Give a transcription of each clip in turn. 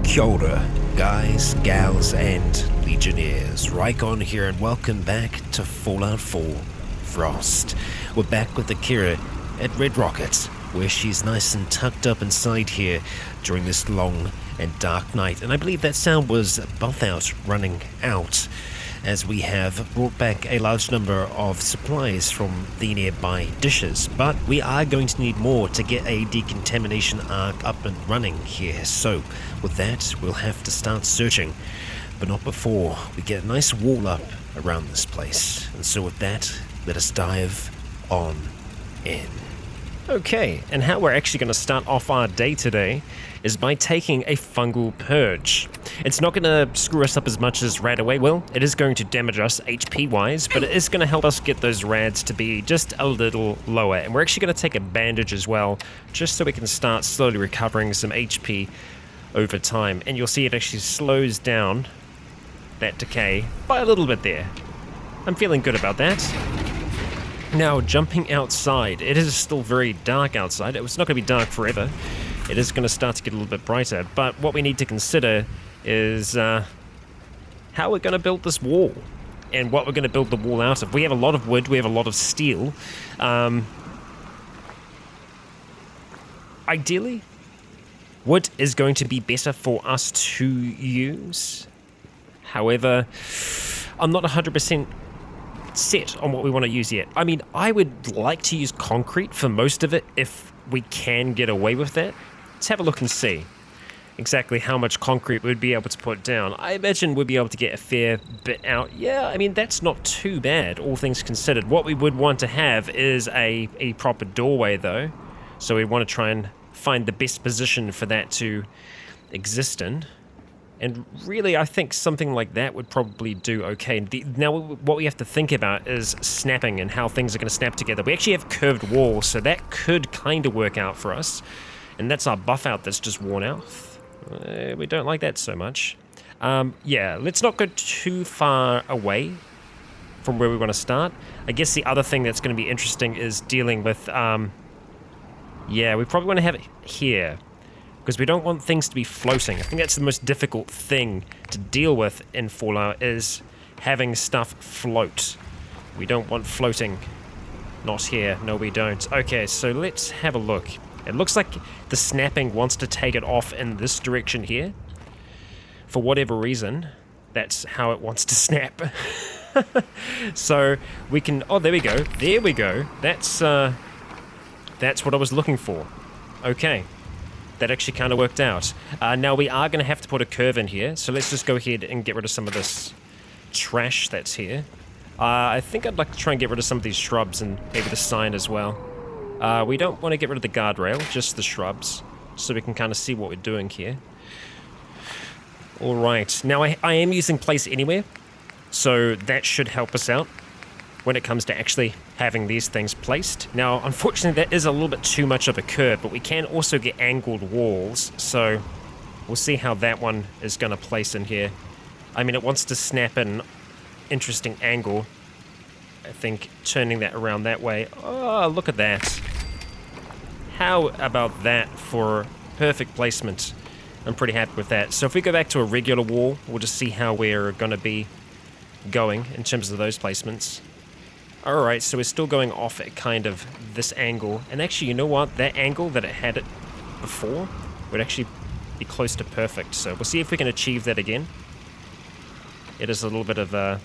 Kia ora, guys, gals, and legionnaires. Rycon here, and welcome back to Fallout 4 Frost. We're back with Akira at Red Rocket, where she's nice and tucked up inside here during this long and dark night. And I believe that sound was Buffout running out, as we have brought back a large number of supplies from the nearby dishes. But we are going to need more to get a decontamination arc up and running here. So with that, we'll have to start searching, but not before we get a nice wall up around this place. And so with that, let us dive on in. Okay, and how we're actually going to start off our day today is by taking a Fungal Purge. It's not going to screw us up as much as Rad Away will. It is going to damage us HP-wise, but it is going to help us get those rads to be just a little lower. And we're actually going to take a bandage as well, just so we can start slowly recovering some HP over time. And you'll see it actually slows down that decay by a little bit there. I'm feeling good about that. Now, jumping outside, it is still very dark outside. It's not going to be dark forever. It is going to start to get a little bit brighter. But what we need to consider is how we're going to build this wall and what we're going to build the wall out of. We have a lot of wood. We have a lot of steel. Ideally, wood is going to be better for us to use. However, I'm not 100% set on what we want to use yet. I mean, I would like to use concrete for most of it if we can get away with that. Let's have a look and see exactly how much concrete we'd be able to put down. I imagine we'd be able to get a fair bit out. Yeah, I mean, that's not too bad, all things considered. What we would want to have is a proper doorway, though. So we want to try and find the best position for that to exist in. And really, I think something like that would probably do okay. Now, what we have to think about is snapping and how things are going to snap together. We actually have curved walls, so that could kind of work out for us. And that's our buff out that's just worn out. We don't like that so much. Yeah, let's not go too far away from where we want to start. I guess the other thing that's going to be interesting is dealing with... yeah, we probably want to have it here, because we don't want things to be floating. I think that's the most difficult thing to deal with in Fallout, is having stuff float. We don't want floating. Not here. No, we don't. Okay, so let's have a look. It looks like the snapping wants to take it off in this direction here. For whatever reason, that's how it wants to snap. So we can... Oh, there we go. There we go. That's what I was looking for. Okay. That actually kind of worked out. Now we are going to have to put a curve in here, so let's just go ahead and get rid of some of this trash that's here. I think I'd like to try and get rid of some of these shrubs and maybe the sign as well. We don't want to get rid of the guardrail, just the shrubs, so we can kind of see what we're doing here. Alright, now I am using place anywhere, so that should help us out when it comes to actually having these things placed. Now, unfortunately, that is a little bit too much of a curve, but we can also get angled walls, so we'll see how that one is going to place in here. I mean, it wants to snap at an interesting angle. I think turning that around that way. Oh, look at that. How about that for perfect placement? I'm pretty happy with that. So if we go back to a regular wall, we'll just see how we're going to be going in terms of those placements. Alright, so we're still going off at kind of this angle. And actually, you know what? That angle that it had it before would actually be close to perfect. So we'll see if we can achieve that again. It is a little bit of a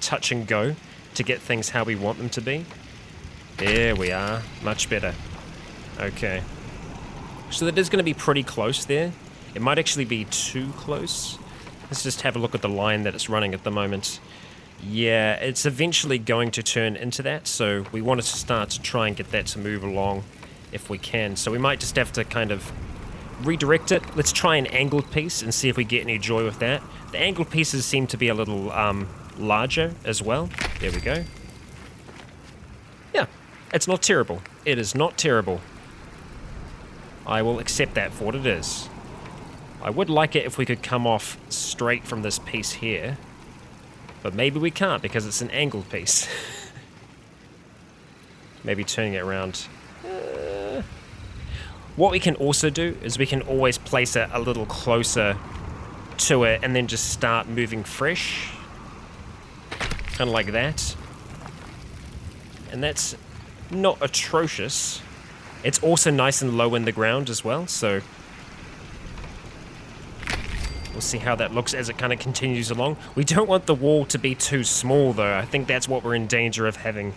touch and go to get things how we want them to be. There we are. Much better. Okay. So that is going to be pretty close there. It might actually be too close. Let's just have a look at the line that it's running at the moment. Yeah, it's eventually going to turn into that, so we wanted to start to try and get that to move along if we can. So we might just have to kind of redirect it. Let's try an angled piece and see if we get any joy with that. The angled pieces seem to be a little larger as well. There we go. Yeah, it's not terrible. It is not terrible. I will accept that for what it is. I would like it if we could come off straight from this piece here. But maybe we can't because it's an angled piece. Maybe turning it around. What we can also do is we can always place it a little closer to it and then just start moving fresh. Kind of like that. And that's not atrocious. It's also nice and low in the ground as well, so we'll see how that looks as it kind of continues along. We don't want the wall to be too small though. I think that's what we're in danger of having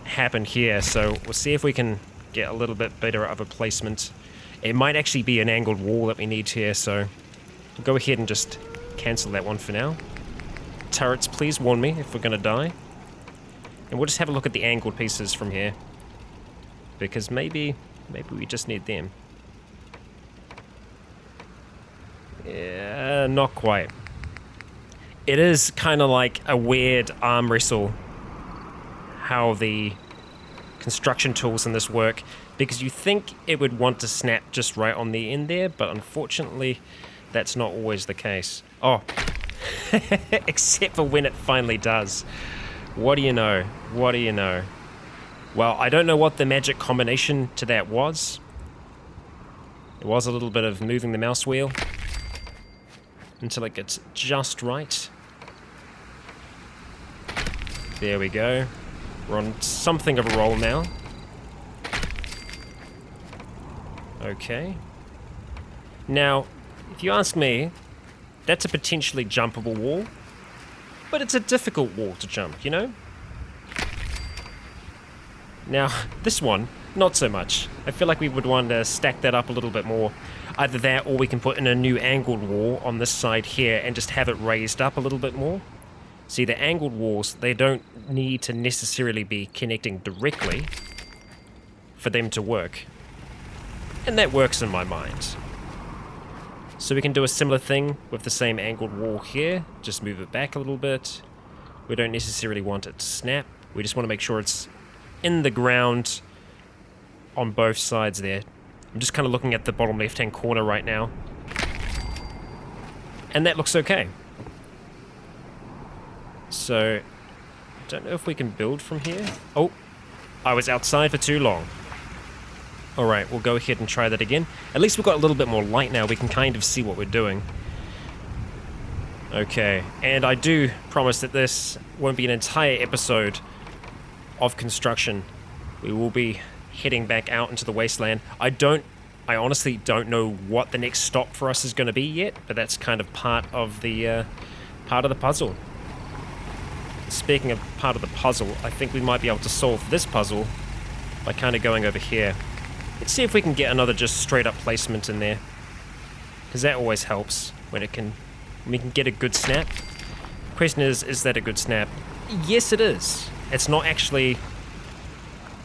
happen here, so we'll see if we can get a little bit better of a placement. It might actually be an angled wall that we need here, so we'll go ahead and just cancel that one for now. Turrets, please warn me if we're going to die. And we'll just have a look at the angled pieces from here, because maybe we just need them. Yeah, not quite. It is kind of like a weird arm wrestle how the construction tools in this work, because you think it would want to snap just right on the end there, but unfortunately that's not always the case. Oh, except for when it finally does. What do you know? What do you know? Well, I don't know what the magic combination to that was. It was a little bit of moving the mouse wheel until it gets just right. There we go. We're on something of a roll now. Okay. Now, if you ask me, that's a potentially jumpable wall, but it's a difficult wall to jump, you know? Now, this one, not so much. I feel like we would want to stack that up a little bit more. Either that, or we can put in a new angled wall on this side here and just have it raised up a little bit more. See, the angled walls, they don't need to necessarily be connecting directly for them to work. And that works in my mind. So we can do a similar thing with the same angled wall here. Just move it back a little bit. We don't necessarily want it to snap. We just want to make sure it's in the ground on both sides there. I'm just kind of looking at the bottom left-hand corner right now. And that looks okay. So, don't know if we can build from here. Oh, I was outside for too long. Alright, we'll go ahead and try that again. At least we've got a little bit more light now. We can kind of see what we're doing. Okay, and I do promise that this won't be an entire episode of construction. We will be heading back out into the Wasteland. I honestly don't know what the next stop for us is going to be yet, but that's kind of part of the puzzle. Speaking of part of the puzzle, I think we might be able to solve this puzzle by kind of going over here. Let's see if we can get another just straight up placement in there, because that always helps when we can get a good snap. The question is that a good snap? Yes, it is. It's not actually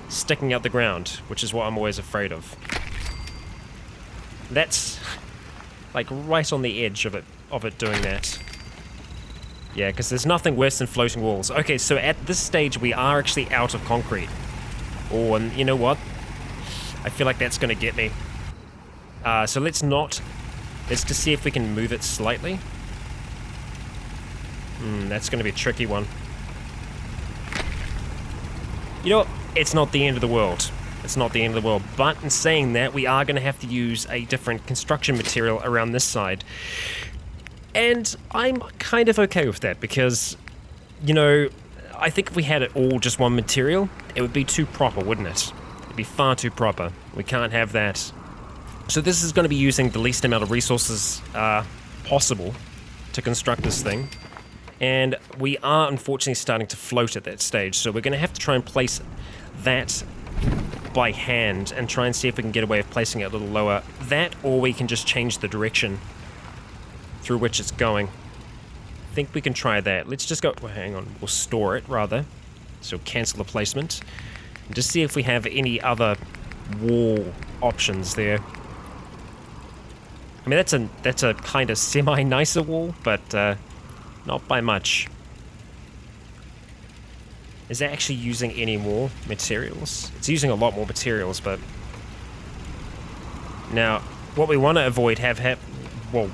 sticking out the ground, which is what I'm always afraid of. That's like right on the edge of it doing that. Yeah, because there's nothing worse than floating walls. Okay, so at this stage we are actually out of concrete. Oh, and you know what? I feel like that's going to get me. So let's just see if we can move it slightly. That's going to be a tricky one. You know what? It's not the end of the world. It's not the end of the world. But in saying that, we are going to have to use a different construction material around this side. And I'm kind of okay with that because, you know, I think if we had it all just one material, it would be too proper, wouldn't it? It'd be far too proper. We can't have that. So this is going to be using the least amount of resources possible to construct this thing. And we are unfortunately starting to float at that stage, so we're going to have to try and place that by hand and try and see if we can get a way of placing it a little lower. That, or we can just change the direction through which it's going. I think we can try that. Let's just go... Well, hang on. We'll store it, rather. So cancel the placement. And just see if we have any other wall options there. I mean, that's a kind of semi-nicer wall, but not by much. Is that actually using any more materials? It's using a lot more materials, but... Now, what we want to avoid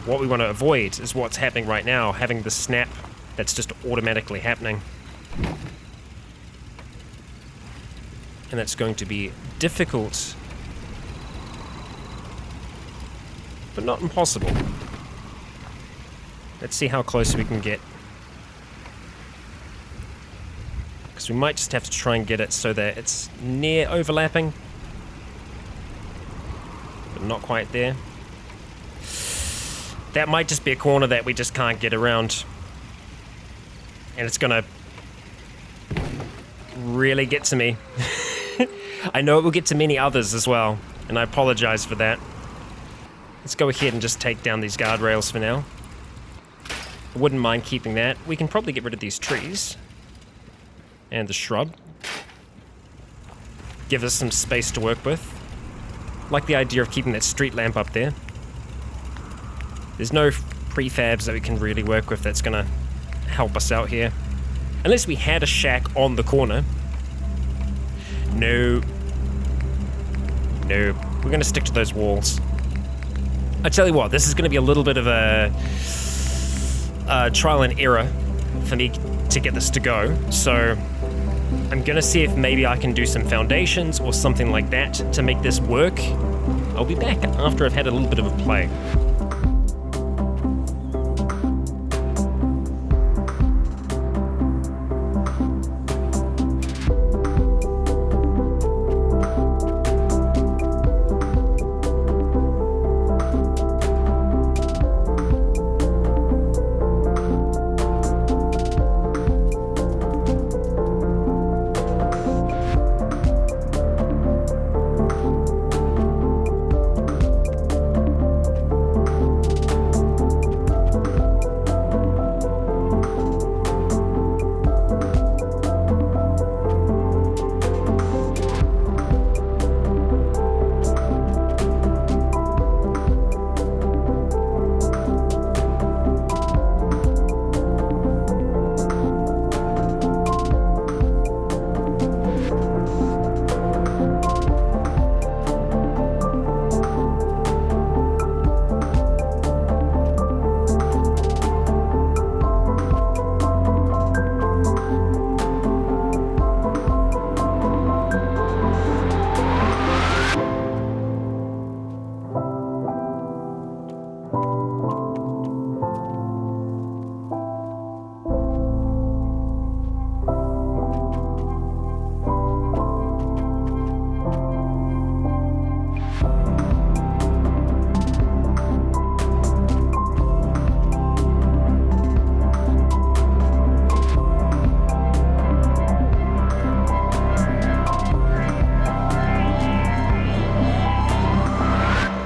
what we want to avoid is what's happening right now, having the snap that's just automatically happening. And that's going to be difficult but not impossible. Let's see how close we can get. Because we might just have to try and get it so that it's near overlapping, but not quite there. That might just be a corner that we just can't get around. And it's gonna really get to me. I know it will get to many others as well, and I apologize for that. Let's go ahead and just take down these guardrails for now. I wouldn't mind keeping that. We can probably get rid of these trees. And the shrub. Give us some space to work with. Like the idea of keeping that street lamp up there. There's no prefabs that we can really work with that's gonna help us out here. Unless we had a shack on the corner. No. We're gonna stick to those walls. I tell you what, this is gonna be a little bit of a trial and error for me to get this to go. So I'm gonna see if maybe I can do some foundations or something like that to make this work. I'll be back after I've had a little bit of a play.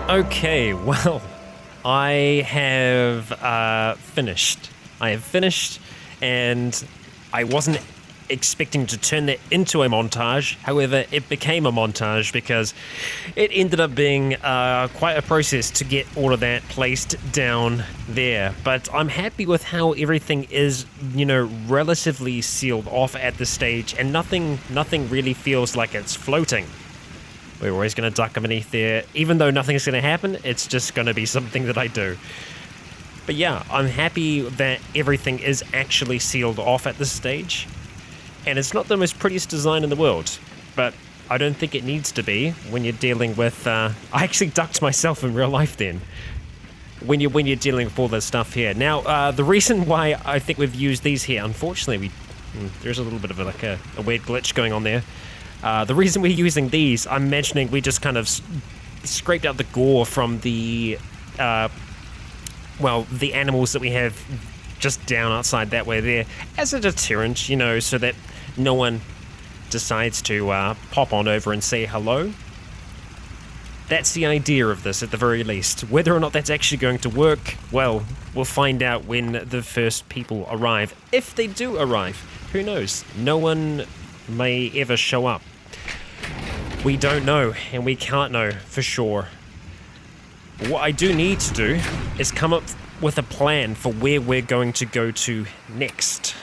Okay, well, I have finished. And I wasn't expecting to turn that into a montage. However, it became a montage because it ended up being quite a process to get all of that placed down there. But I'm happy with how everything is, relatively sealed off at this stage, and nothing really feels like it's floating. We're always going to duck underneath there. Even though nothing's going to happen, it's just going to be something that I do. But yeah, I'm happy that everything is actually sealed off at this stage. And it's not the most prettiest design in the world, but I don't think it needs to be when you're dealing with... I actually ducked myself in real life then. When you're dealing with all this stuff here. Now, the reason why I think we've used these here, unfortunately, there's a little bit of a weird glitch going on there. The reason we're using these, I'm imagining we just kind of scraped out the gore from the animals that we have just down outside that way there as a deterrent, so that no one decides to pop on over and say hello. That's the idea of this at the very least. Whether or not that's actually going to work, well, we'll find out when the first people arrive. If they do arrive, who knows? No one may ever show up. We don't know, and we can't know for sure. What I do need to do is come up with a plan for where we're going to go to next.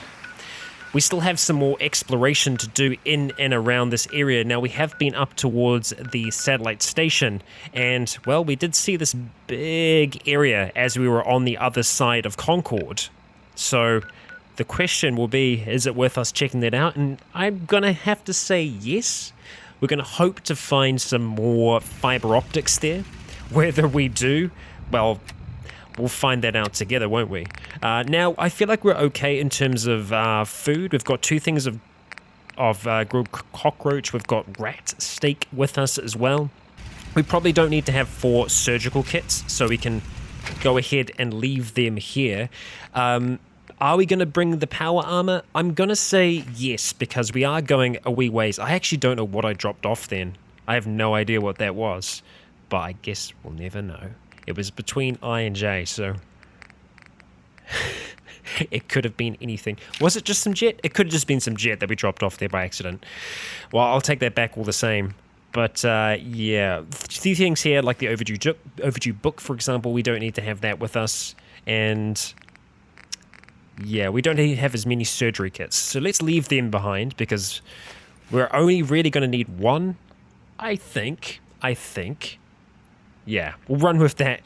We still have some more exploration to do in and around this area. Now, we have been up towards the satellite station, and, well, we did see this big area as we were on the other side of Concord. So the question will be, is it worth us checking that out? And I'm going to have to say yes. We're going to hope to find some more fiber optics there. Whether we do, Well, we'll find that out together, won't we? Now, I feel like we're okay in terms of food. We've got 2 things of grilled cockroach. We've got rat steak with us as well. We probably don't need to have 4 surgical kits, so we can go ahead and leave them here. Are we going to bring the power armor? I'm going to say yes, because we are going a wee ways. I actually don't know what I dropped off then. I have no idea what that was, but I guess we'll never know. It was between I and J, so it could have been anything. Was it just some jet? It could have just been some jet that we dropped off there by accident. Well, I'll take that back all the same. But yeah, a few things here, like the overdue book, for example, we don't need to have that with us. And yeah, we don't need to have as many surgery kits. So let's leave them behind, because we're only really going to need 1, I think. Yeah, we'll run with that.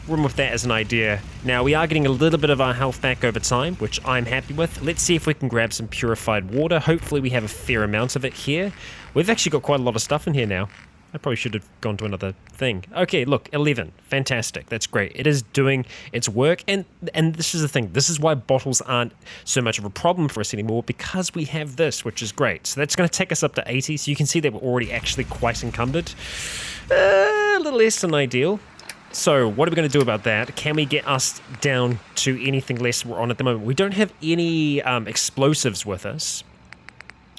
As an idea. Now, we are getting a little bit of our health back over time, which I'm happy with. Let's see if we can grab some purified water. Hopefully we have a fair amount of it here. We've actually got quite a lot of stuff in here now. I probably should have gone to another thing. Okay, look, 11. Fantastic. That's great. It is doing its work. And this is the thing. This is why bottles aren't so much of a problem for us anymore, because we have this, which is great. So that's going to take us up to 80. So you can see that we're already actually quite encumbered. A little less than ideal. So what are we going to do about that? Can we get us down to anything less we're on at the moment? We don't have any explosives with us.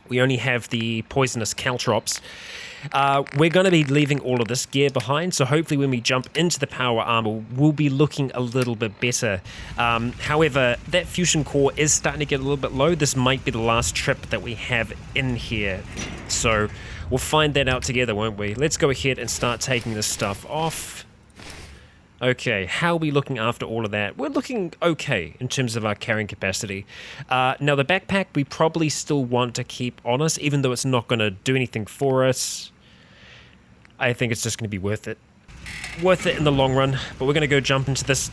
We only have the poisonous caltrops. We're going to be leaving all of this gear behind, so hopefully when we jump into the power armor, we'll be looking a little bit better. However, that fusion core is starting to get a little bit low. This might be the last trip that we have in here. So we'll find that out together, won't we? Let's go ahead and start taking this stuff off. Okay, how are we looking after all of that? We're looking okay in terms of our carrying capacity. Now, the backpack we probably still want to keep on us, even though it's not going to do anything for us. I think it's just going to be worth it. Worth it in the long run, but we're going to go jump into this,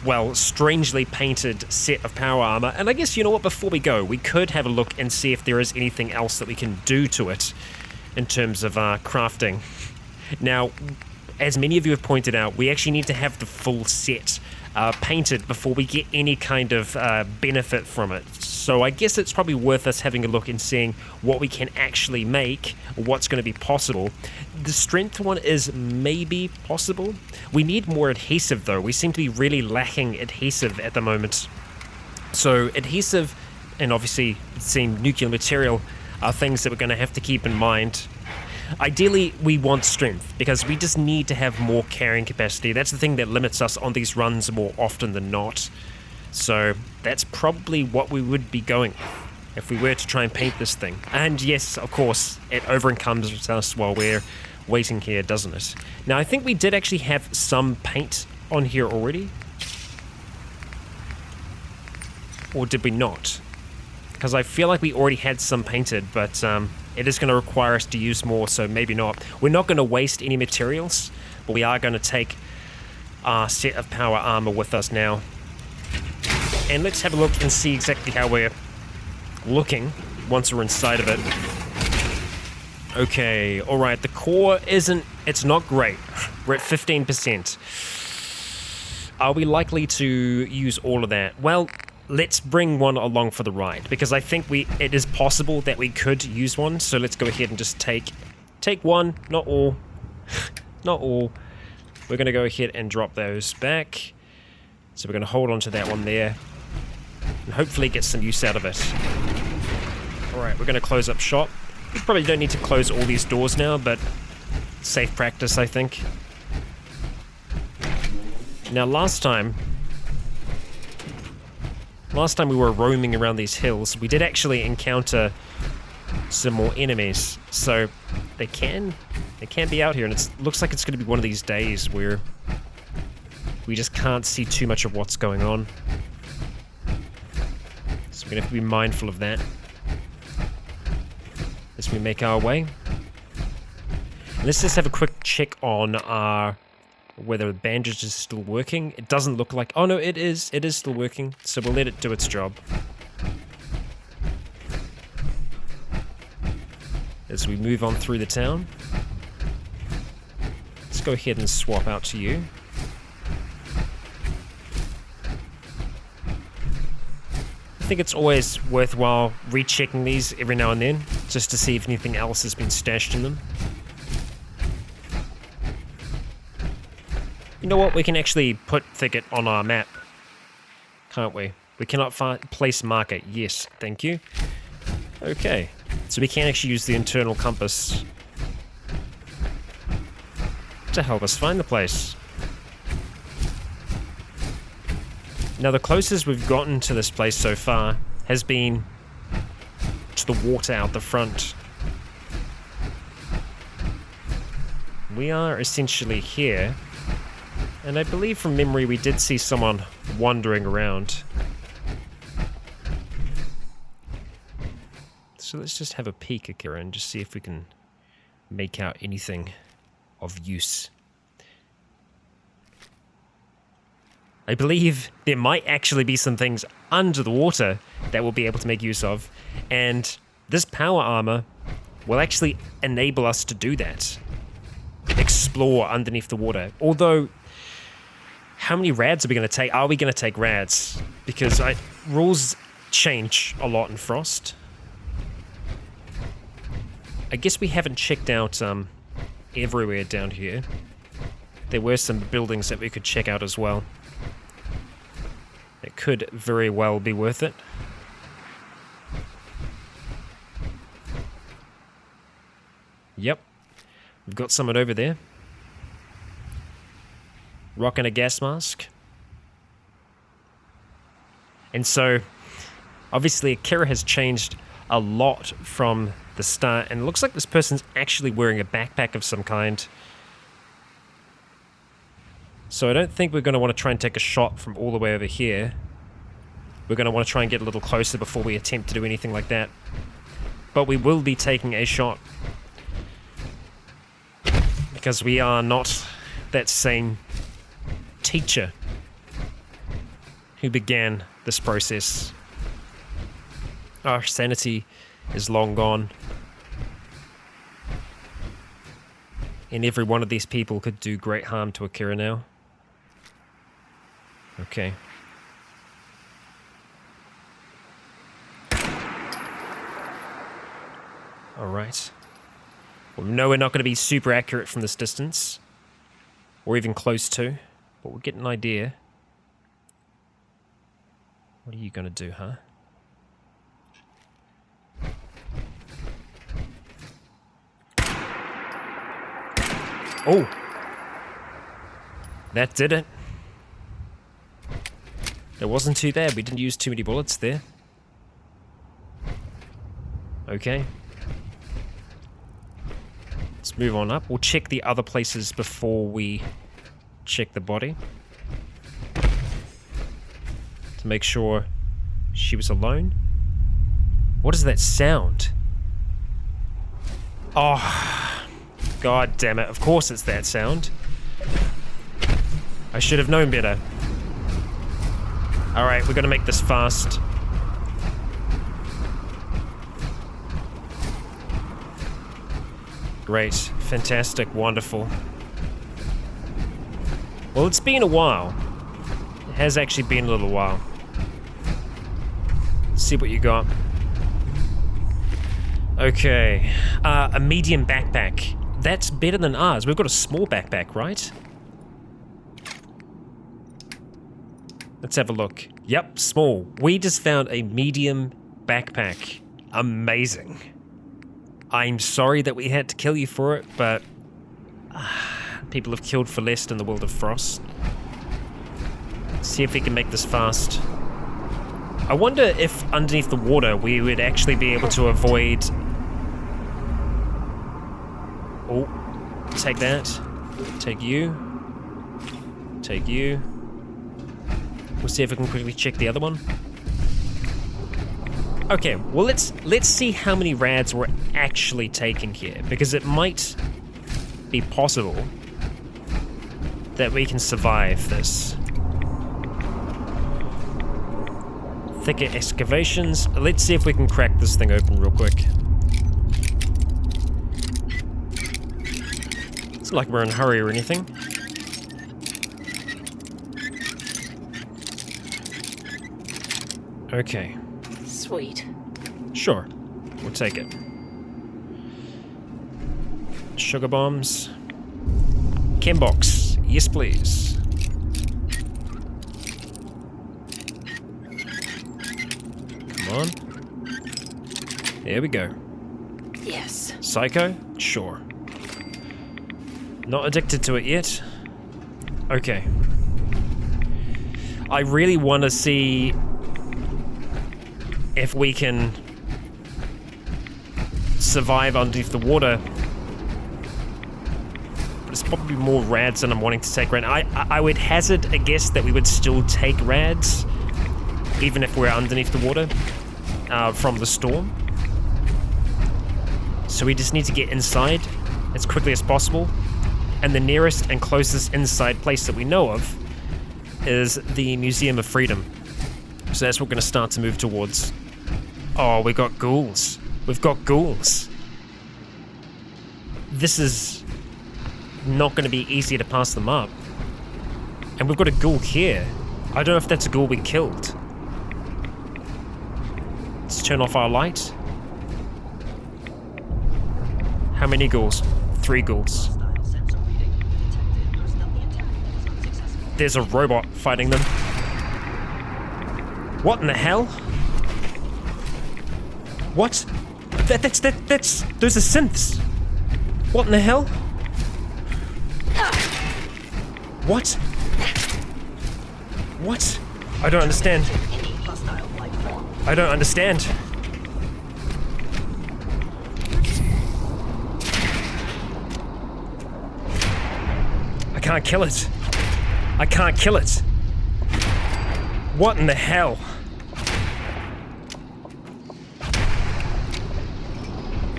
well, strangely painted set of power armor. And I guess, you know what, before we go, we could have a look and see if there is anything else that we can do to it in terms of crafting. Now, as many of you have pointed out, we actually need to have the full set painted before we get any kind of benefit from it. So I guess it's probably worth us having a look and seeing what we can actually make, what's going to be possible. The strength one is maybe possible. We need more adhesive though. We seem to be really lacking adhesive at the moment. So adhesive and obviously seeing nuclear material are things that we're going to have to keep in mind. Ideally, we want strength, because we just need to have more carrying capacity. That's the thing that limits us on these runs more often than not. So that's probably what we would be going if we were to try and paint this thing. And yes, of course, it over-encumbers us while we're waiting here, doesn't it? Now, I think we did actually have some paint on here already. Or did we not? Because I feel like we already had some painted, but it is going to require us to use more, so maybe not. We're not going to waste any materials, but we are going to take our set of power armor with us now. And let's have a look and see exactly how we're looking once we're inside of it. Okay, alright, the core it's not great. We're at 15%. Are we likely to use all of that? Well, let's bring one along for the ride, because I think it is possible that we could use one. So let's go ahead and just take one, not all. Not all. We're going to go ahead and drop those back. So we're going to hold on to that one there and hopefully get some use out of it. Alright, we're going to close up shop. We probably don't need to close all these doors now, but safe practice, I think. Now, last time we were roaming around these hills, we did actually encounter some more enemies. So they can be out here, and it looks like it's going to be one of these days where we just can't see too much of what's going on. So we're going to have to be mindful of that as we make our way. And let's just have a quick check on whether the bandage is still working. It doesn't look like... Oh no, it is. It is still working. So we'll let it do its job. As we move on through the town. Let's go ahead and swap out to you. think it's always worthwhile rechecking these every now and then, just to see if anything else has been stashed in them. You know what? We can actually put thicket on our map, can't we? We cannot place marker. Yes, thank you. Okay, so we can actually use the internal compass to help us find the place. Now, the closest we've gotten to this place so far has been to the water out the front. We are essentially here, and I believe from memory we did see someone wandering around. So let's just have a peek, Akira, and just see if we can make out anything of use. I believe there might actually be some things under the water that we'll be able to make use of, and this power armor will actually enable us to do that. Explore underneath the water. Although, how many rads are we going to take? Are we going to take rads? Because rules change a lot in Frost. I guess we haven't checked out everywhere down here. There were some buildings that we could check out as well. It could very well be worth it. Yep. We've got someone over there. Rocking a gas mask. And so, obviously Akira has changed a lot from the start, and it looks like this person's actually wearing a backpack of some kind. So I don't think we're going to want to try and take a shot from all the way over here. We're going to want to try and get a little closer before we attempt to do anything like that. But we will be taking a shot, because we are not that same teacher who began this process. Our sanity is long gone. And every one of these people could do great harm to Akira now. Okay. Alright. Well, we know we're not going to be super accurate from this distance. Or even close to. But we'll get an idea. What are you going to do, huh? Oh! That did it. It wasn't too bad. We didn't use too many bullets there. Okay. Let's move on up. We'll check the other places before we check the body. To make sure she was alone. What is that sound? Oh, god damn it. Of course it's that sound. I should have known better. Alright, we're gonna make this fast. Great, fantastic, wonderful. Well, it's been a while. It has actually been a little while. Let's see what you got. Okay, a medium backpack. That's better than ours. We've got a small backpack, right? Let's have a look. Yep, small. We just found a medium backpack. Amazing. I'm sorry that we had to kill you for it, but people have killed for less in the world of Frost. Let's see if we can make this fast. I wonder if underneath the water we would actually be able to avoid... Oh, take that. Take you. Take you. We'll see if we can quickly check the other one. Okay, well let's see how many rads we're actually taking here, because it might be possible that we can survive this. Thicker excavations. Let's see if we can crack this thing open real quick. It's not like we're in a hurry or anything. Okay. Sweet. Sure. We'll take it. Sugar bombs. Chem box. Yes, please. Come on. There we go. Yes. Psycho? Sure. Not addicted to it yet. Okay. I really want to see if we can survive underneath the water. But it's probably more rads than I'm wanting to take right now. I would hazard a guess that we would still take rads, even if we're underneath the water from the storm. So we just need to get inside as quickly as possible. And the nearest and closest inside place that we know of is the Museum of Freedom. So that's what we're going to start to move towards. Oh, we got ghouls. We've got ghouls. This is not going to be easy to pass them up. And we've got a ghoul here. I don't know if that's a ghoul we killed. Let's turn off our light. How many ghouls? 3 ghouls. There's a robot fighting them. What in the hell? What? That's those are synths. What in the hell? What? What? I don't understand. I don't understand. I can't kill it. I can't kill it. What in the hell?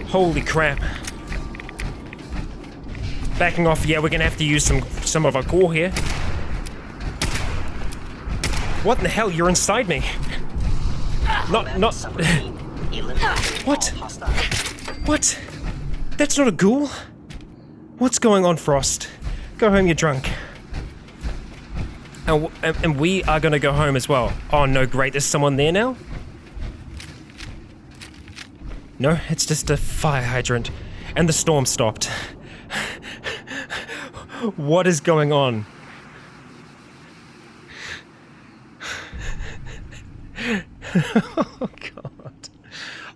Holy crap. Backing off, yeah, we're gonna have to use some of our core here. What in the hell? You're inside me. Not. What? What? That's not a ghoul. What's going on, Frost? Go home, you're drunk. And we are gonna go home as well. Oh no, great, there's someone there now? No, it's just a fire hydrant. And the storm stopped. What is going on? Oh god.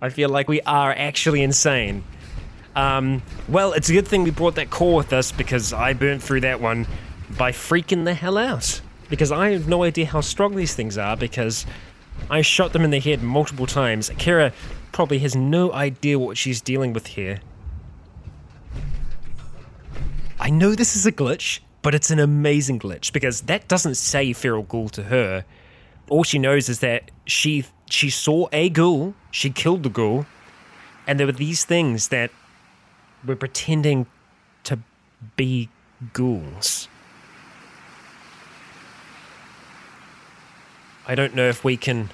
I feel like we are actually insane. Well, it's a good thing we brought that core with us because I burnt through that one by freaking the hell out. Because I have no idea how strong these things are because I shot them in the head multiple times. Akira probably has no idea what she's dealing with here. I know this is a glitch, but it's an amazing glitch because that doesn't say feral ghoul to her. All she knows is that she saw a ghoul, she killed the ghoul, and there were these things that were pretending to be ghouls. I don't know if we can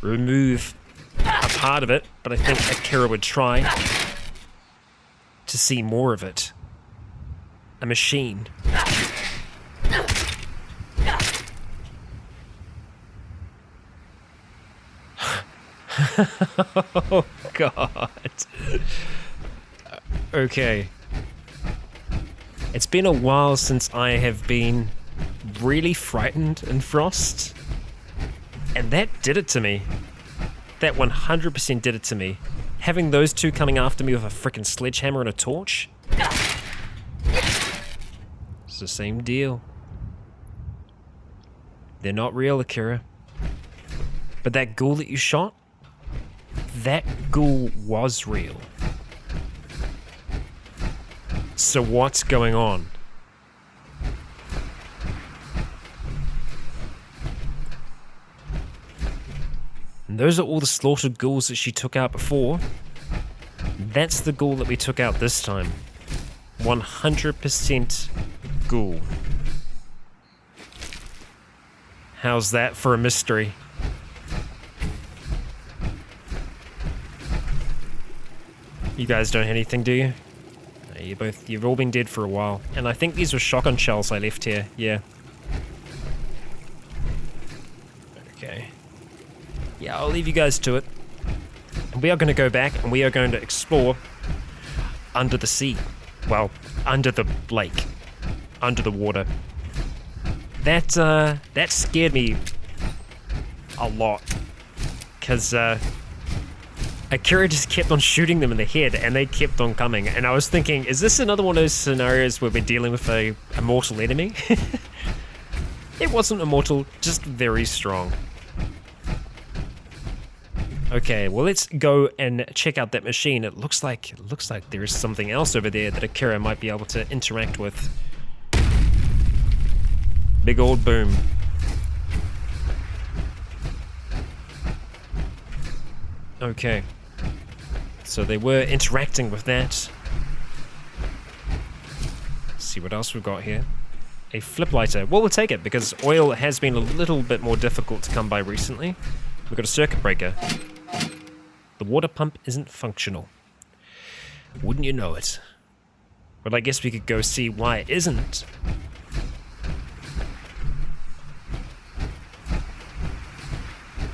remove a part of it, but I think Akira would try to see more of it. A machine. Oh god. Okay. It's been a while since I have been really frightened in Frost. And that did it to me. That 100% did it to me. Having those two coming after me with a frickin' sledgehammer and a torch. It's the same deal. They're not real, Akira. But that ghoul that you shot? That ghoul was real. So what's going on? And those are all the slaughtered ghouls that she took out before. That's the ghoul that we took out this time. 100% ghoul. How's that for a mystery? You guys don't have anything, do you? No, you've all been dead for a while. And I think these were shotgun shells I left here, yeah. Okay. Yeah, Yeah, I'll leave you guys to it. We are going to go back and we are going to explore under the sea. Well, under the lake. Under the water. That scared me a lot. Because Akira just kept on shooting them in the head and they kept on coming. And I was thinking, is this another one of those scenarios where we're dealing with a mortal enemy? It wasn't immortal, just very strong. Okay, well let's go and check out that machine. It looks like there is something else over there that Akira might be able to interact with. Big old boom. Okay. So they were interacting with that. Let's see what else we've got here. A flip lighter. Well, we'll take it because oil has been a little bit more difficult to come by recently. We've got a circuit breaker. The water pump isn't functional. Wouldn't you know it? Well, I guess we could go see why it isn't.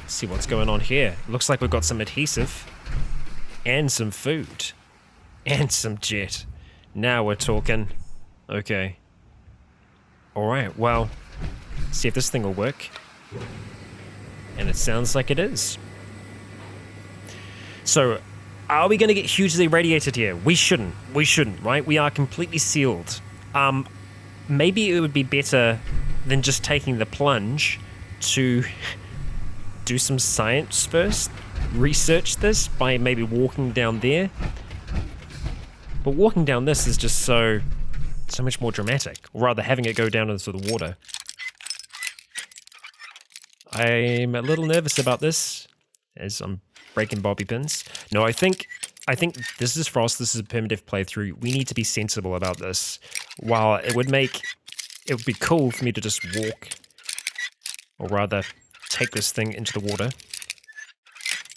See what's going on here. Looks like we've got some adhesive. And some food. And some jet. Now we're talking. Okay. Alright, well, see if this thing will work. And it sounds like it is. So, are we going to get hugely radiated here? We shouldn't, right? We are completely sealed. Maybe it would be better than just taking the plunge to do some science first. Research this by maybe walking down there. But walking down this is just so much more dramatic. Or rather, having it go down into the water. I'm a little nervous about this, as I'm breaking bobby pins. No, I think this is Frost. This is a permadeath playthrough. We need to be sensible about this. While it would be cool for me to just walk, or rather, take this thing into the water.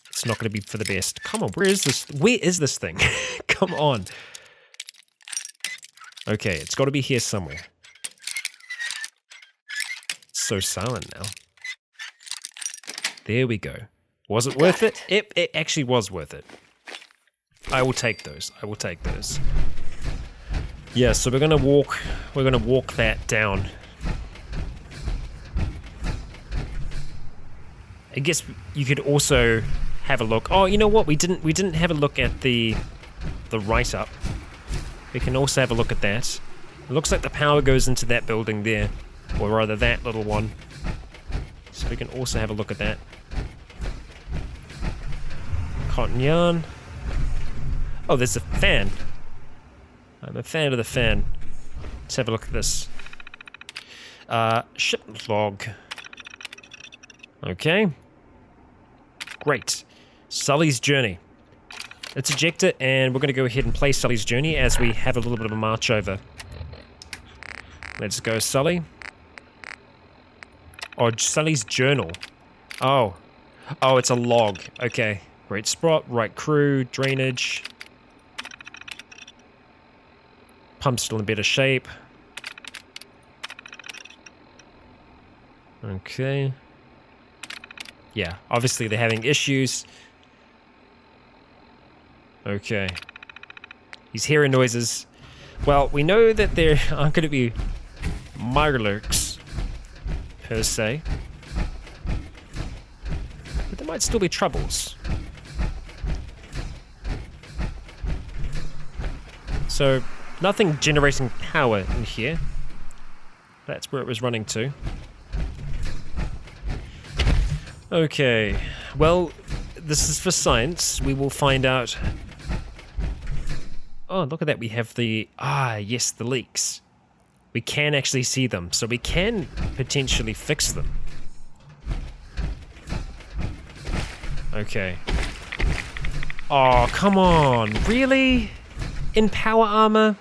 It's not going to be for the best. Come on, where is this? Where is this thing? Come on. Okay, it's got to be here somewhere. It's so silent now. There we go. Was it worth it? It actually was worth it. I will take those. I will take those. Yeah, so we're gonna walk that down. I guess you could also have a look. Oh, you know what? We didn't have a look at the write-up. We can also have a look at that. It looks like the power goes into that building there, or rather that little one. So we can also have a look at that. Cotton yarn. Oh, there's a fan. I'm a fan of the fan. Let's have a look at this. Ship log. Okay. Great. Sully's Journey. Let's eject it, and we're going to go ahead and play Sully's Journey as we have a little bit of a march over. Let's go, Sully. Oh, Sully's Journal. Oh. Oh, it's a log. Okay. Great spot, right crew, drainage. Pump's still in better shape. Okay. Yeah, obviously they're having issues. Okay. He's hearing noises. Well, we know that there aren't going to be mirelurks, per se. But there might still be troubles. So, nothing generating power in here. That's where it was running to. Okay, well, this is for science. We will find out. Oh, look at that. We have the... Ah, yes, the leaks. We can actually see them, so we can potentially fix them. Okay. Oh, come on. Really? In power armor?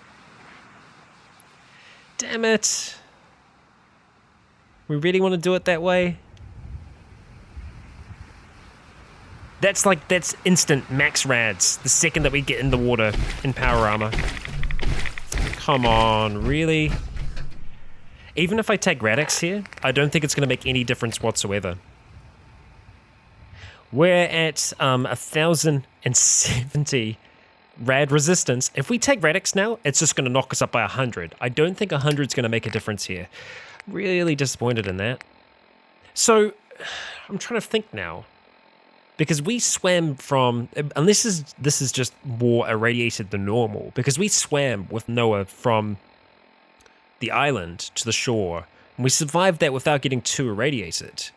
Damn it. We really want to do it that way? That's instant max rads the second that we get in the water in power armor. Come on, really? Even if I take Radix here, I don't think it's going to make any difference whatsoever. We're at 1,070 rad resistance. If we take Radix now, it's just going to knock us up by 100. I don't think 100 is going to make a difference here. Really disappointed in that. So, I'm trying to think now. Because we swam from, and this is just more irradiated than normal, because we swam with Noah from the island to the shore, and we survived that without getting too irradiated.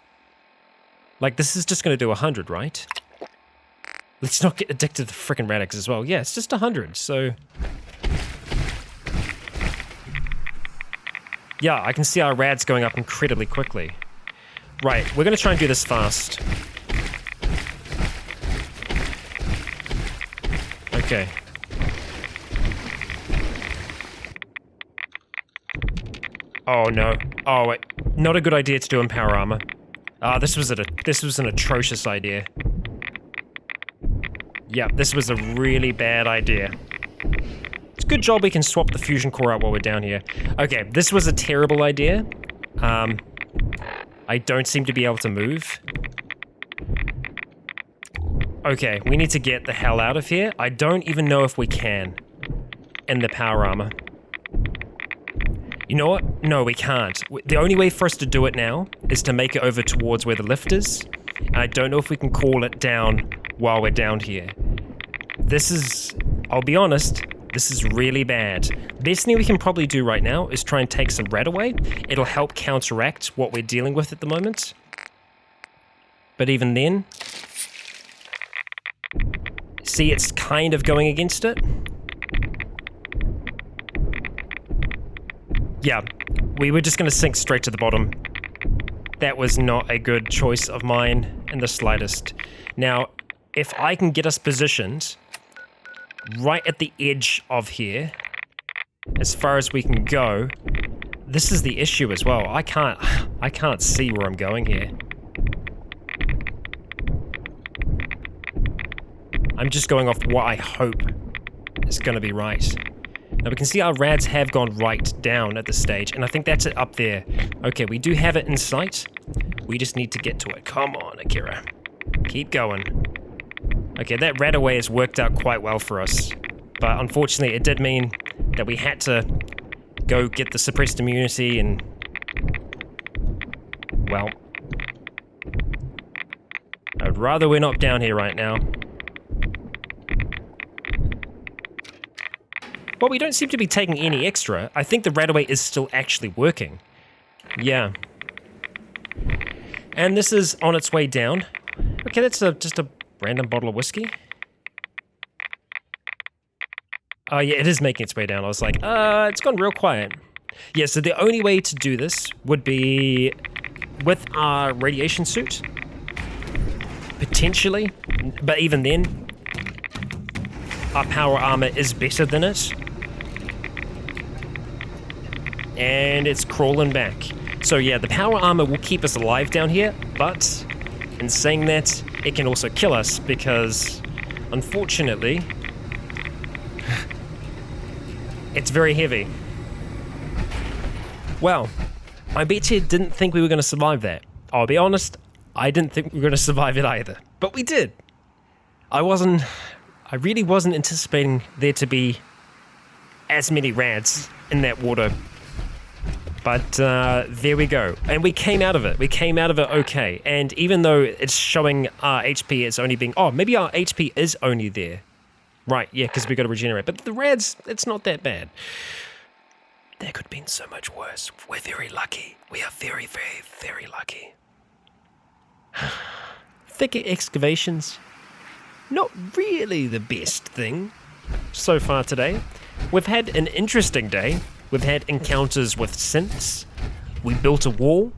Like, this is just going to do 100, right? Let's not get addicted to freaking Radix as well. Yeah, it's just 100, so... Yeah, I can see our rads going up incredibly quickly. Right, we're going to try and do this fast. Okay. Oh no. Oh wait. Not a good idea to do in power armor. This was an atrocious idea. Yeah, this was a really bad idea. It's a good job we can swap the fusion core out while we're down here. Okay, this was a terrible idea. I don't seem to be able to move. Okay, we need to get the hell out of here. I don't even know if we can in the power armor. You know what? No, we can't. The only way for us to do it now is to make it over towards where the lift is. And I don't know if we can call it down while we're down here. This is, I'll be honest, this is really bad. The best thing we can probably do right now is try and take some red away. It'll help counteract what we're dealing with at the moment. But even then, see, it's kind of going against it. Yeah, we were just going to sink straight to the bottom. That was not a good choice of mine in the slightest. Now, if I can get us positioned right at the edge of here, as far as we can go, this is the issue as well. I can't see where I'm going here. I'm just going off what I hope is going to be right. Now we can see our rads have gone right down at this stage, and I think that's it up there. Okay, we do have it in sight. We just need to get to it. Come on, Akira. Keep going. Okay, that rad away has worked out quite well for us, but unfortunately it did mean that we had to go get the suppressed immunity and, well, I'd rather we're not down here right now. Well, we don't seem to be taking any extra. I think the radaway is still actually working. Yeah. And this is on its way down. Okay, that's just a random bottle of whiskey. Oh yeah, it is making its way down. I was like, it's gone real quiet. Yeah, so the only way to do this would be with our radiation suit. Potentially. But even then, our power armor is better than it. And it's crawling back. So yeah, the power armor will keep us alive down here, but in saying that, it can also kill us because, unfortunately, it's very heavy. Well, I bet you didn't think we were going to survive that. I'll be honest, I didn't think we were going to survive it either, but we did. I really wasn't anticipating there to be as many rads in that water. But there we go. And we came out of it. We came out of it okay. And even though it's showing our HP as only being... Oh, maybe our HP is only there. Right, yeah, because we got to regenerate. But the rads, it's not that bad. There could have been so much worse. We're very lucky. We are very, very, very lucky. Thicker excavations. Not really the best thing so far today. We've had an interesting day. We've had encounters with synths. We built a wall.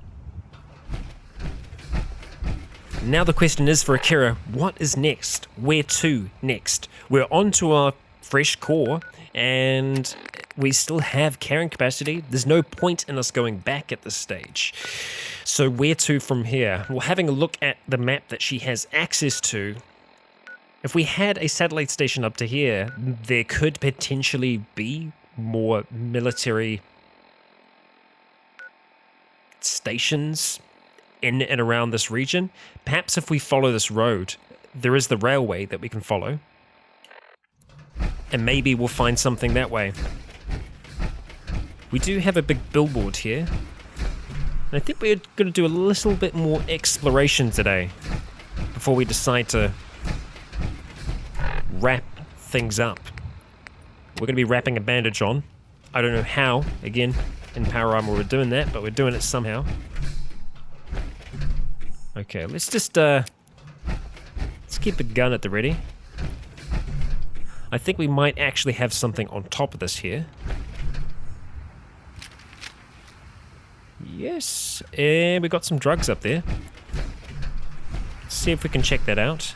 Now the question is for Akira, what is next? Where to next? We're on to our fresh core, and we still have carrying capacity. There's no point in us going back at this stage. So where to from here? Well, having a look at the map that she has access to, if we had a satellite station up to here, there could potentially be more military stations in and around this region. Perhaps if we follow this road, there is the railway that we can follow. And maybe we'll find something that way. We do have a big billboard here. And I think we're going to do a little bit more exploration today before we decide to wrap things up. We're going to be wrapping a bandage on. I don't know how. Again, in Power Armor we're doing that, but we're doing it somehow. Okay, let's just let's keep a gun at the ready. I think we might actually have something on top of this here. Yes, and we got some drugs up there. Let's see if we can check that out.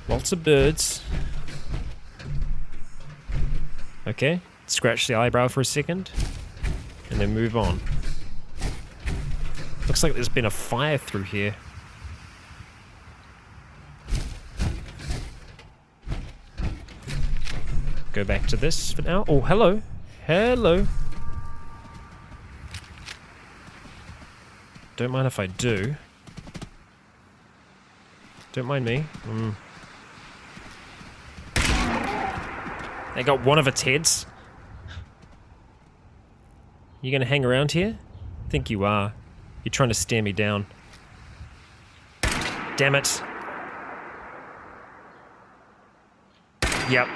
Lots of birds. Okay, scratch the eyebrow for a second, and then move on. Looks like there's been a fire through here. Go back to this for now. Oh, hello. Hello. Don't mind if I do. Don't mind me. They got one of its heads. You gonna hang around here? I think you are. You're trying to stare me down. Damn it. Yep.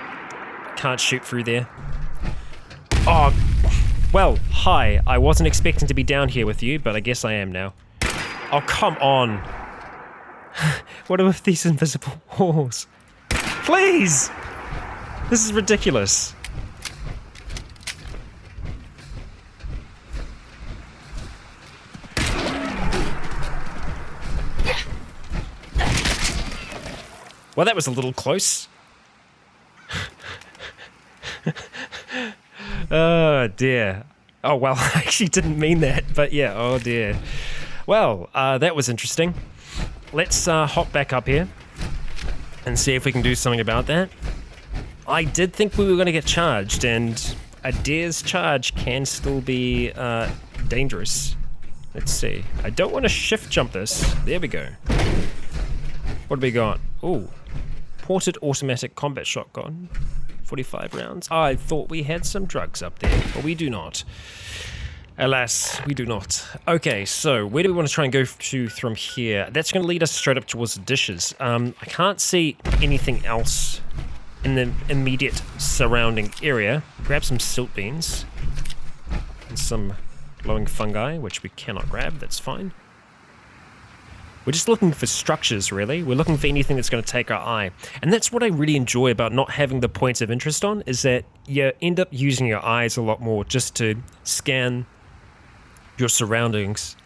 Can't shoot through there. Oh, well, hi. I wasn't expecting to be down here with you, but I guess I am now. Oh, come on. What are with these invisible walls? Please! This is ridiculous. Well, that was a little close. Oh, dear. Oh, well, I actually didn't mean that, but yeah, oh, dear. Well, that was interesting. Let's hop back up here and see if we can do something about that. I did think we were going to get charged, and a deer's charge can still be dangerous. Let's see. I don't want to shift jump this. There we go. What have we got? Ooh. Ported automatic combat shotgun. 45 rounds. I thought we had some drugs up there, but we do not. Alas, we do not. Okay, so where do we want to try and go to from here? That's going to lead us straight up towards the dishes. I can't see anything else in the immediate surrounding area. Grab some silt beans and some glowing fungi, which we cannot grab. That's fine. We're just looking for structures, really. We're looking for anything that's going to take our eye. And that's what I really enjoy about not having the points of interest on, is that you end up using your eyes a lot more just to scan your surroundings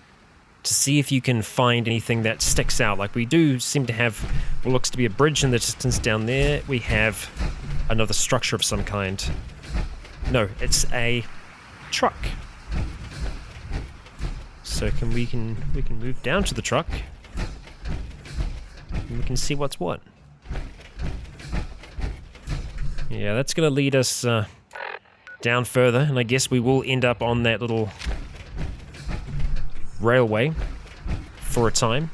to see if you can find anything that sticks out. Like we do seem to have what looks to be a bridge in the distance down there. We have another structure of some kind. No, it's a truck. So we can move down to the truck. And we can see what's what. Yeah, that's going to lead us down further, and I guess we will end up on that little railway for a time.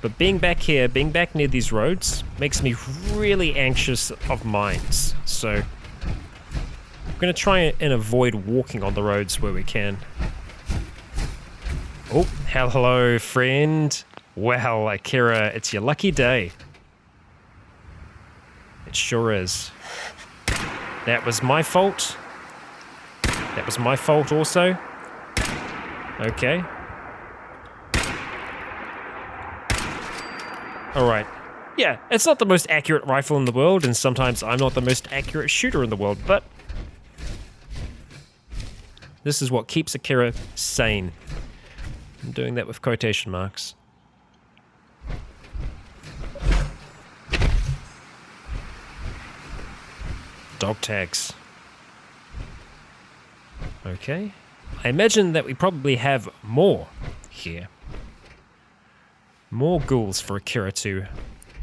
But being back here, being back near these roads, makes me really anxious of mines. So I'm going to try and avoid walking on the roads where we can. Oh, hello, friend. Well, Akira, it's your lucky day. It sure is. That was my fault. That was my fault also. Okay. Alright. Yeah, it's not the most accurate rifle in the world, and sometimes I'm not the most accurate shooter in the world, but this is what keeps Akira sane. I'm doing that with quotation marks. Dog tags. Okay. I imagine that we probably have more here. More ghouls for Akira to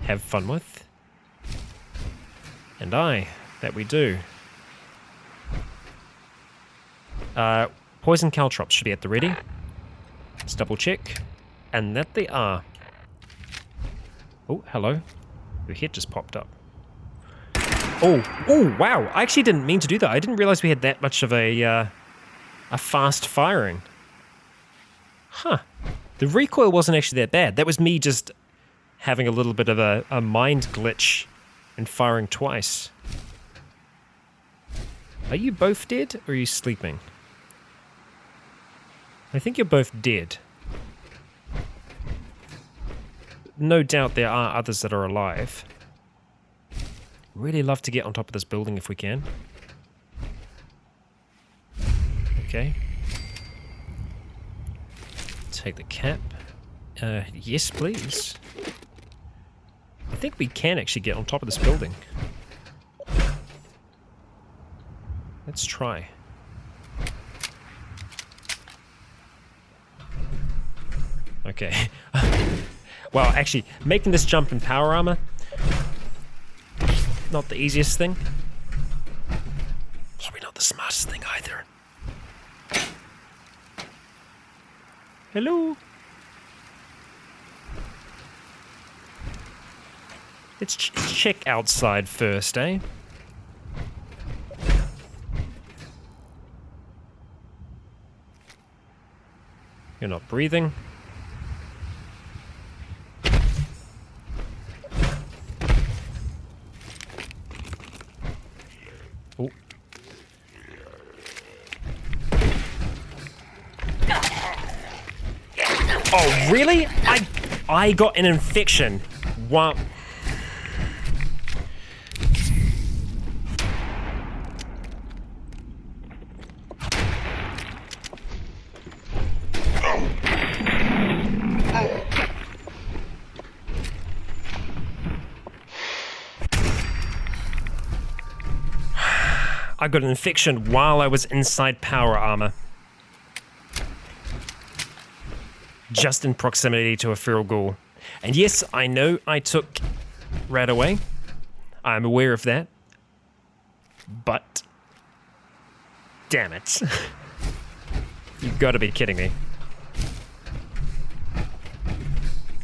have fun with. And that we do. Poison caltrops should be at the ready. Let's double check. And that they are. Oh, hello. Your head just popped up. Oh, wow. I actually didn't mean to do that. I didn't realize we had that much of a fast firing. Huh. The recoil wasn't actually that bad. That was me just having a little bit of a mind glitch and firing twice. Are you both dead, or are you sleeping? I think you're both dead. No doubt there are others that are alive. Really love to get on top of this building if we can. Okay. Take the cap. Yes, please. I think we can actually get on top of this building. Let's try. Okay. Well, actually, making this jump in power armor, not the easiest thing. Probably not the smartest thing either. Hello? Let's check outside first, eh? You're not breathing. Oh. Oh, really? I got an infection. Wow. I got an infection while I was inside power armor. Just in proximity to a feral ghoul. And yes, I know I took Rat away. I'm aware of that. But damn it. You've got to be kidding me.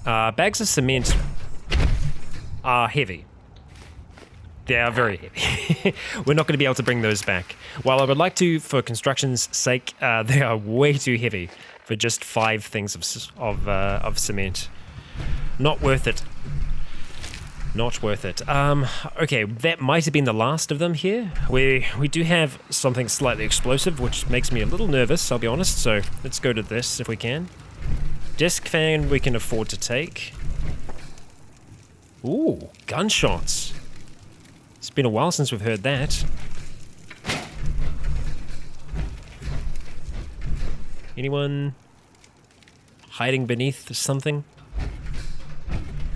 Bags of cement are heavy. They are very heavy. We're not going to be able to bring those back. While I would like to, for construction's sake, they are way too heavy for just 5 things of cement. Not worth it. Not worth it. Okay, that might have been the last of them here. We do have something slightly explosive, which makes me a little nervous, I'll be honest. So let's go to this if we can. Disc fan we can afford to take. Ooh, gunshots. It's been a while since we've heard that. Anyone hiding beneath something?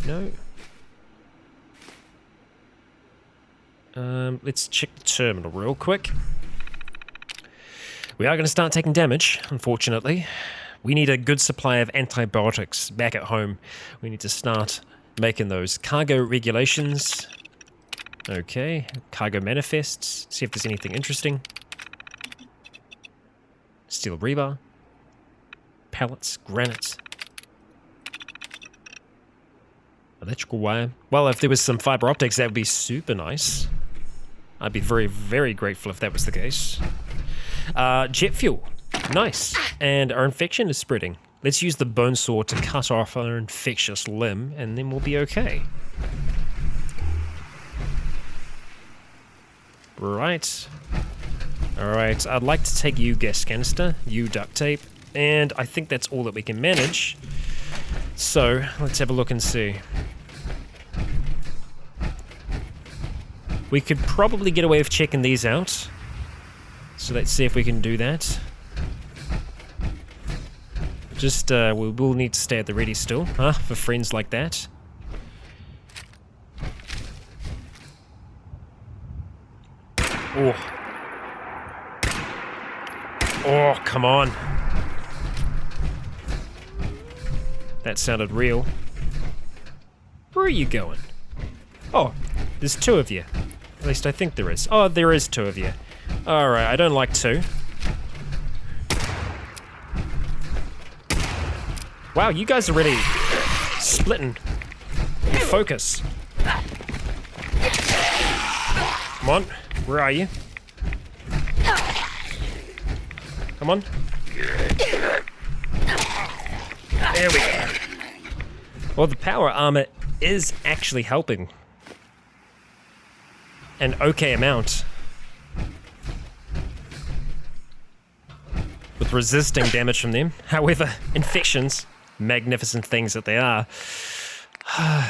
No? Let's check the terminal real quick. We are going to start taking damage, unfortunately. We need a good supply of antibiotics back at home. We need to start making those. Cargo regulations. Okay, cargo manifests. See if there's anything interesting. Steel rebar. Pallets, granite. Electrical wire. Well, if there was some fiber optics, that would be super nice. I'd be very, very grateful if that was the case. Jet fuel. Nice. And our infection is spreading. Let's use the bone saw to cut off our infectious limb, and then we'll be okay. Right. Alright, I'd like to take you gas canister, you duct tape, and I think that's all that we can manage. So, let's have a look and see. We could probably get away with checking these out. So let's see if we can do that. Just, we will need to stay at the ready still, huh? For friends like that. Oh. Oh, come on. That sounded real. Where are you going? Oh, there's 2 of you. At least I think there is. Oh, there is 2 of you. Alright, I don't like 2. Wow, you guys are really splitting. Focus. Come on, where are you? Come on. There we go. Well, the power armor is actually helping. An okay amount. With resisting damage from them. However, infections, magnificent things that they are,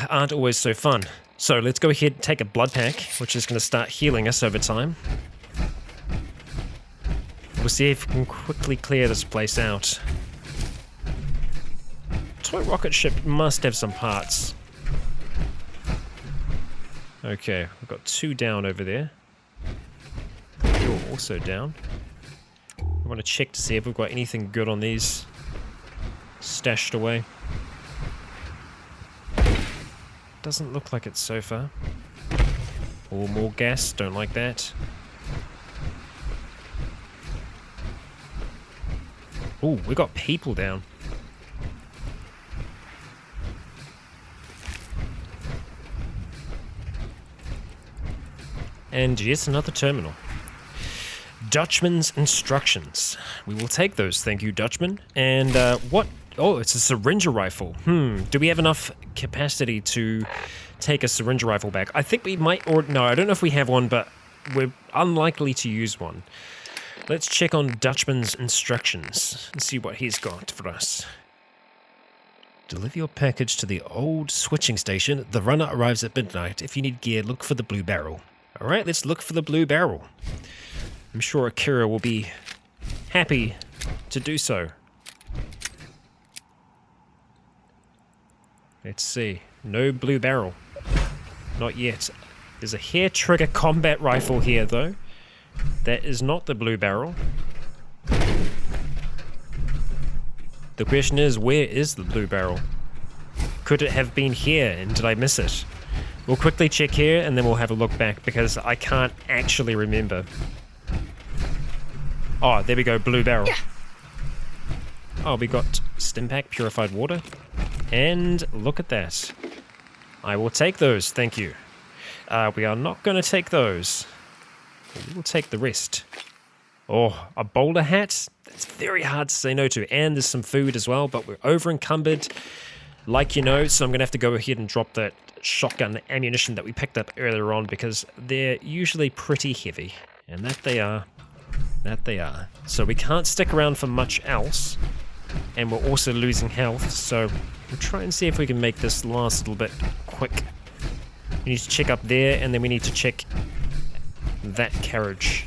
aren't always so fun. So let's go ahead and take a blood pack, which is going to start healing us over time. We'll see if we can quickly clear this place out. Toy rocket ship must have some parts. Okay, we've got 2 down over there. You're also down. I want to check to see if we've got anything good on these stashed away. Doesn't look like it so far. Or more gas, don't like that. Ooh, we got people down. And yes, another terminal. Dutchman's instructions. We will take those, thank you, Dutchman. And what? Oh, it's a syringe rifle. Do we have enough capacity to take a syringe rifle back? I think we might, or no, I don't know if we have one, but we're unlikely to use one. Let's check on Dutchman's instructions and see what he's got for us. Deliver your package to the old switching station. The runner arrives at midnight. If you need gear, look for the blue barrel. Alright, let's look for the blue barrel. I'm sure Akira will be happy to do so. Let's see. No blue barrel. Not yet. There's a hair trigger combat rifle here, though. That is not the blue barrel. The question is, where is the blue barrel? Could it have been here, and did I miss it? We'll quickly check here, and then we'll have a look back, because I can't actually remember. Oh, there we go, blue barrel. Oh, we got Stimpack, Purified Water. And look at that. I will take those, thank you. We are not going to take those. We will take the rest. Oh, a bowler hat? That's very hard to say no to. And there's some food as well, but we're over encumbered, like you know, so I'm going to have to go ahead and drop that shotgun ammunition that we picked up earlier on, because they're usually pretty heavy. And that they are. That they are. So we can't stick around for much else. And we're also losing health, so we'll try and see if we can make this last a little bit quick. We need to check up there, and then we need to check that carriage.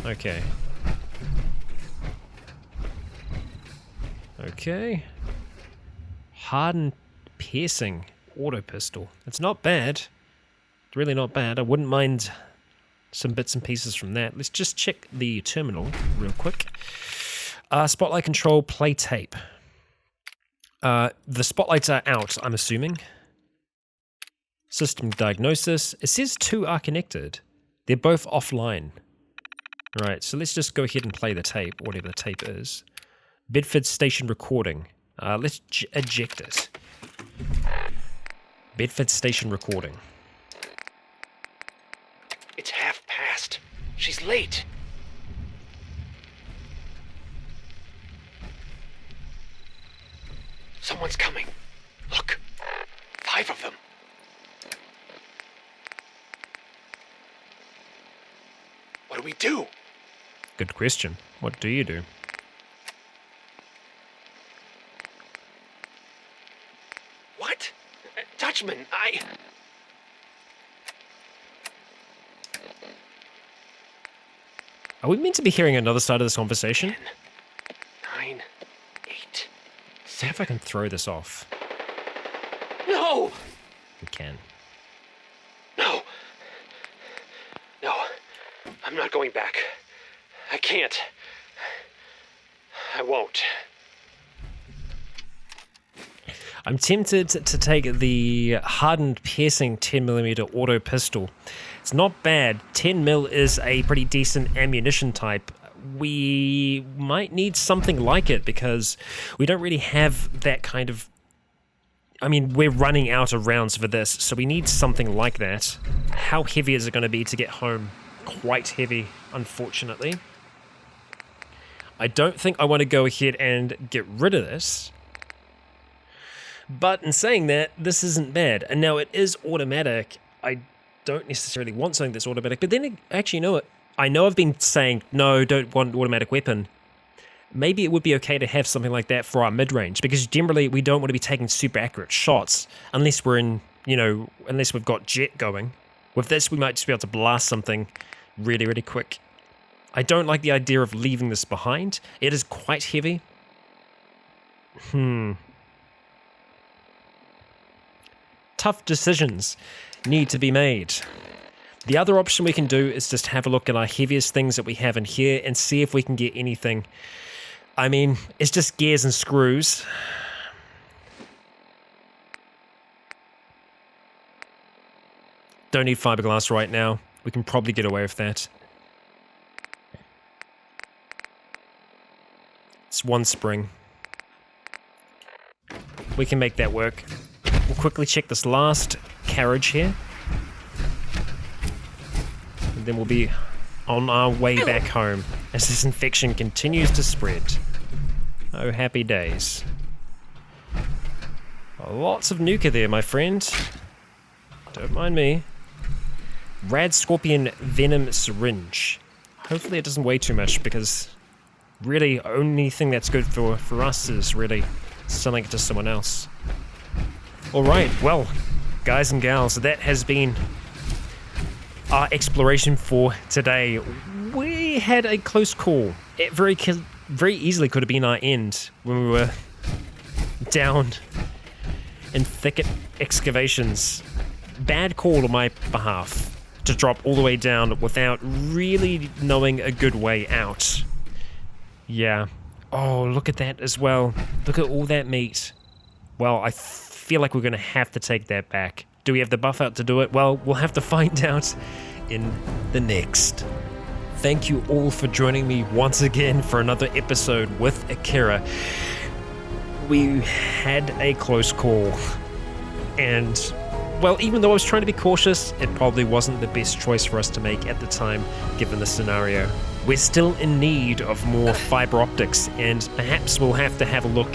Okay. Okay. Hardened piercing auto pistol. It's not bad. It's really not bad. I wouldn't mind some bits and pieces from that. Let's just check the terminal real quick. Spotlight control, play tape. The spotlights are out, I'm assuming. System diagnosis. It says 2 are connected. They're both offline. Right, so let's just go ahead and play the tape, whatever the tape is. Bedford Station recording. Let's eject it. Bedford Station recording. It's past. She's late. Someone's coming. Look. 5 of them. What do we do? Good question. What do you do? What? Dutchman, Are we meant to be hearing another side of this conversation? 10, 9, 8, See if I can throw this off. No! We can. No. No. I'm not going back. I can't. I won't. I'm tempted to take the hardened piercing 10mm auto pistol. It's not bad. 10mm is a pretty decent ammunition type we might need something like it because we don't really have that kind of... I mean, we're running out of rounds for this, so we need something like that. How heavy is it going to be to get home? Quite heavy, unfortunately. I don't think I want to go ahead and get rid of this. But in saying that, this isn't bad. And now it is automatic. I don't necessarily want something that's automatic. But then, actually, you know what? I know I've been saying, no, don't want an automatic weapon. Maybe it would be okay to have something like that for our mid-range. Because generally, we don't want to be taking super accurate shots. Unless we're in, unless we've got jet going. With this, we might just be able to blast something really, really quick. I don't like the idea of leaving this behind. It is quite heavy. Tough decisions need to be made. The other option we can do is just have a look at our heaviest things that we have in here and see if we can get anything. I mean, it's just gears and screws. Don't need fiberglass right now. We can probably get away with that. It's one spring. We can make that work. We'll quickly check this last carriage here. And then we'll be on our way back home as this infection continues to spread. Oh, happy days. Lots of nuka there, my friend. Don't mind me. Rad Scorpion Venom Syringe. Hopefully it doesn't weigh too much because really only thing that's good for us is really selling it to someone else. Alright, well, guys and gals, that has been our exploration for today. We had a close call. It very easily could have been our end when we were down in thicket excavations. Bad call on my behalf to drop all the way down without really knowing a good way out. Yeah. Oh, look at that as well. Look at all that meat. Well, I feel like we're going to have to take that back. Do we have the buff out to do it? Well, we'll have to find out in the next. Thank you all for joining me once again for another episode with Akira. We had a close call. And, well, even though I was trying to be cautious, it probably wasn't the best choice for us to make at the time, given the scenario. We're still in need of more fiber optics, and perhaps we'll have to have a look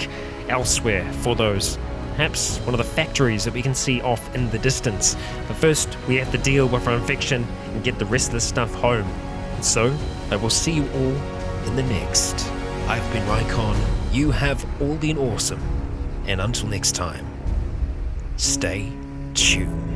elsewhere for those. Perhaps one of the factories that we can see off in the distance. But first, we have to deal with our infection and get the rest of the stuff home. And so, I will see you all in the next. I've been Rycon. You have all been awesome. And until next time, stay tuned.